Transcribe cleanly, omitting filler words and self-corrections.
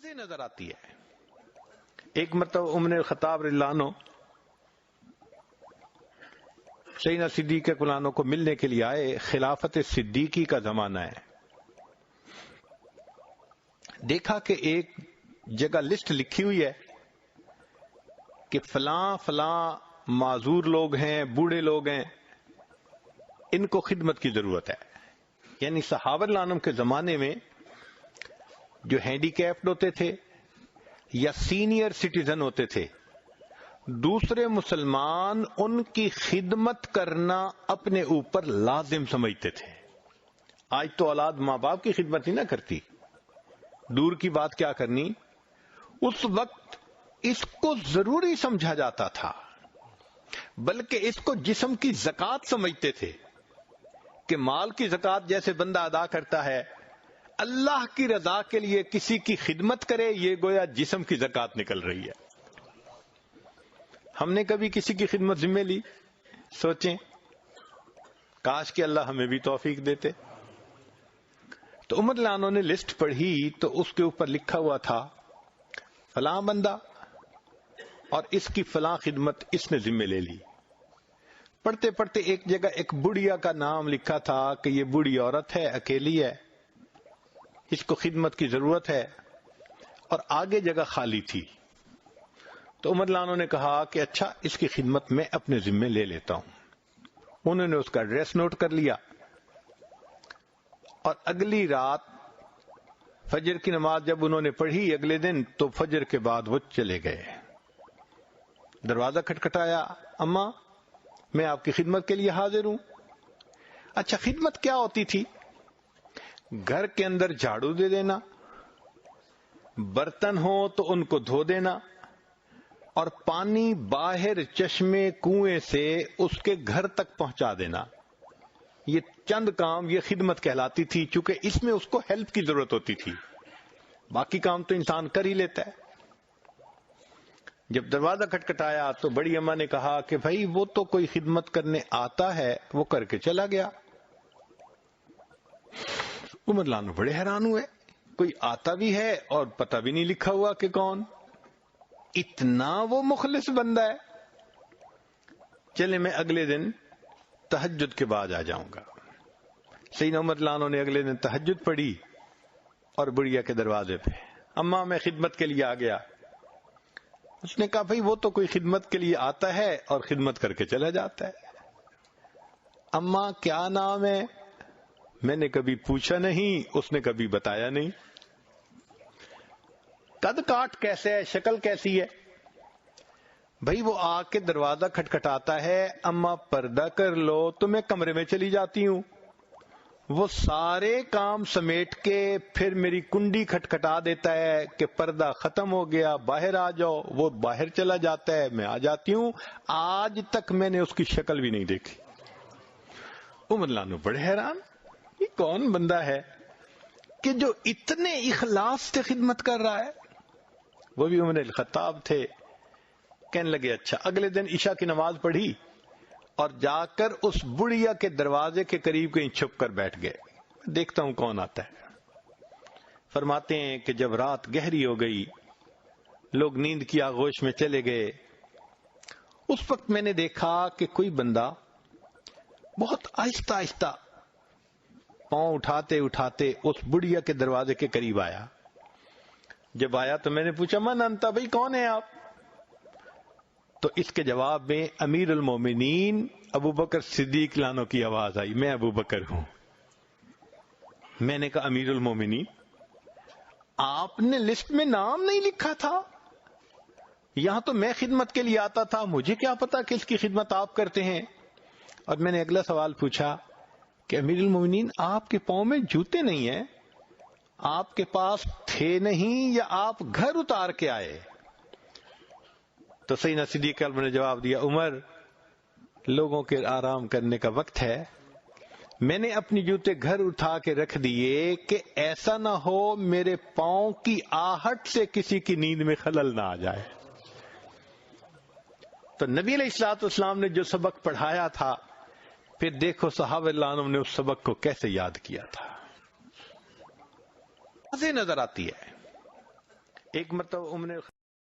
واضح نظر آتی ہے۔ ایک مرتبہ عمر الخطاب رضی اللہ عنہ سیدنا صدیق اکبر عنہ کو ملنے کے لیے آئے۔ خلافت صدیقی کا زمانہ ہے۔ دیکھا کہ ایک جگہ لسٹ لکھی ہوئی ہے کہ فلاں فلاں معذور لوگ ہیں، بوڑھے لوگ ہیں، ان کو خدمت کی ضرورت ہے۔ یعنی صحابہ رضی اللہ عنہم کے زمانے میں جو ہینڈی کیپڈ ہوتے تھے یا سینئر سٹیزن ہوتے تھے، دوسرے مسلمان ان کی خدمت کرنا اپنے اوپر لازم سمجھتے تھے۔ آج تو اولاد ماں باپ کی خدمت ہی نہ کرتی، دور کی بات کیا کرنی۔ اس وقت اس کو ضروری سمجھا جاتا تھا، بلکہ اس کو جسم کی زکوٰۃ سمجھتے تھے کہ مال کی زکوٰۃ جیسے بندہ ادا کرتا ہے، اللہ کی رضا کے لیے کسی کی خدمت کرے، یہ گویا جسم کی زکوٰۃ نکل رہی ہے۔ ہم نے کبھی کسی کی خدمت ذمہ لی؟ سوچیں، کاش کہ اللہ ہمیں بھی توفیق دیتے۔ تو عمر رضی اللہ عنہ نے لسٹ پڑھی تو اس کے اوپر لکھا ہوا تھا فلاں بندہ اور اس کی فلاں خدمت اس نے ذمہ لے لی۔ پڑھتے پڑھتے ایک جگہ ایک بڑھیا کا نام لکھا تھا کہ یہ بوڑھی عورت ہے، اکیلی ہے، اس کو خدمت کی ضرورت ہے، اور آگے جگہ خالی تھی۔ تو عمر رضی اللہ عنہ نے کہا کہ اچھا، اس کی خدمت میں اپنے ذمہ لے لیتا ہوں۔ انہوں نے اس کا ایڈریس نوٹ کر لیا، اور اگلی رات فجر کی نماز جب انہوں نے پڑھی اگلے دن، تو فجر کے بعد وہ چلے گئے۔ دروازہ کھٹکھٹایا، اماں میں آپ کی خدمت کے لیے حاضر ہوں۔ اچھا، خدمت کیا ہوتی تھی؟ گھر کے اندر جھاڑو دے دینا، برتن ہو تو ان کو دھو دینا، اور پانی باہر چشمے کنویں سے اس کے گھر تک پہنچا دینا۔ یہ چند کام، یہ خدمت کہلاتی تھی، چونکہ اس میں اس کو ہیلپ کی ضرورت ہوتی تھی، باقی کام تو انسان کر ہی لیتا ہے۔ جب دروازہ کھٹکھٹایا تو بڑی اماں نے کہا کہ بھائی وہ تو کوئی خدمت کرنے آتا ہے، وہ کر کے چلا گیا۔ عمر رضی اللہ عنہ بڑے حیران ہوئے، کوئی آتا بھی ہے اور پتہ بھی نہیں لکھا ہوا کہ کون، اتنا وہ مخلص بندہ ہے۔ چلے میں اگلے دن تہجد کے بعد آ جاؤں گا۔ سیدنا عمر رضی اللہ عنہ نے اگلے دن تہجد پڑھی اور بڑھیا کے دروازے پہ، اماں میں خدمت کے لیے آ گیا۔ اس نے کہا بھائی وہ تو کوئی خدمت کے لیے آتا ہے اور خدمت کر کے چلا جاتا ہے۔ اماں کیا نام ہے؟ میں نے کبھی پوچھا نہیں، اس نے کبھی بتایا نہیں۔ قد کاٹ کیسے ہے، شکل کیسی ہے؟ بھائی وہ آ کے دروازہ کھٹکھٹاتا ہے، اماں پردہ کر لو، تو میں کمرے میں چلی جاتی ہوں۔ وہ سارے کام سمیٹ کے پھر میری کنڈی کھٹکھٹا دیتا ہے کہ پردہ ختم ہو گیا، باہر آ جاؤ۔ وہ باہر چلا جاتا ہے، میں آ جاتی ہوں۔ آج تک میں نے اس کی شکل بھی نہیں دیکھی۔ عمر رضی اللہ عنہ بڑے حیران، یہ کون بندہ ہے کہ جو اتنے اخلاص سے خدمت کر رہا ہے؟ وہ بھی عمر الخطاب تھے۔ کہنے لگے اچھا، اگلے دن عشاء کی نماز پڑھی اور جا کر اس بڑھیا کے دروازے کے قریب کہیں چھپ کر بیٹھ گئے، دیکھتا ہوں کون آتا ہے۔ فرماتے ہیں کہ جب رات گہری ہو گئی، لوگ نیند کی آغوش میں چلے گئے، اس وقت میں نے دیکھا کہ کوئی بندہ بہت آہستہ آہستہ پاؤں اٹھاتے اٹھاتے اس بڑھیا کے دروازے کے قریب آیا۔ جب آیا تو میں نے پوچھا من انتا، بھائی کون ہے آپ؟ تو اس کے جواب میں امیر المومنین ابو بکر صدیق لانو کی آواز آئی، میں ابو بکر ہوں۔ میں نے کہا امیر المومنین، آپ نے لسٹ میں نام نہیں لکھا تھا؟ یہاں تو میں خدمت کے لیے آتا تھا، مجھے کیا پتا کہ اس کی خدمت آپ کرتے ہیں۔ اور میں نے اگلا سوال پوچھا کہ امیر المومنین آپ کے پاؤں میں جوتے نہیں ہیں، آپ کے پاس تھے نہیں یا آپ گھر اتار کے آئے؟ تو سیدنا صدیق اکبر نے جواب دیا، عمر لوگوں کے آرام کرنے کا وقت ہے، میں نے اپنی جوتے گھر اٹھا کے رکھ دیے کہ ایسا نہ ہو میرے پاؤں کی آہٹ سے کسی کی نیند میں خلل نہ آ جائے۔ تو نبی علیہ الصلوۃ والسلام نے جو سبق پڑھایا تھا، پھر دیکھو صحابہ رضی اللہ عنہم نے اس سبق کو کیسے یاد کیا تھا۔ واضح نظر آتی ہے۔ ایک مرتبہ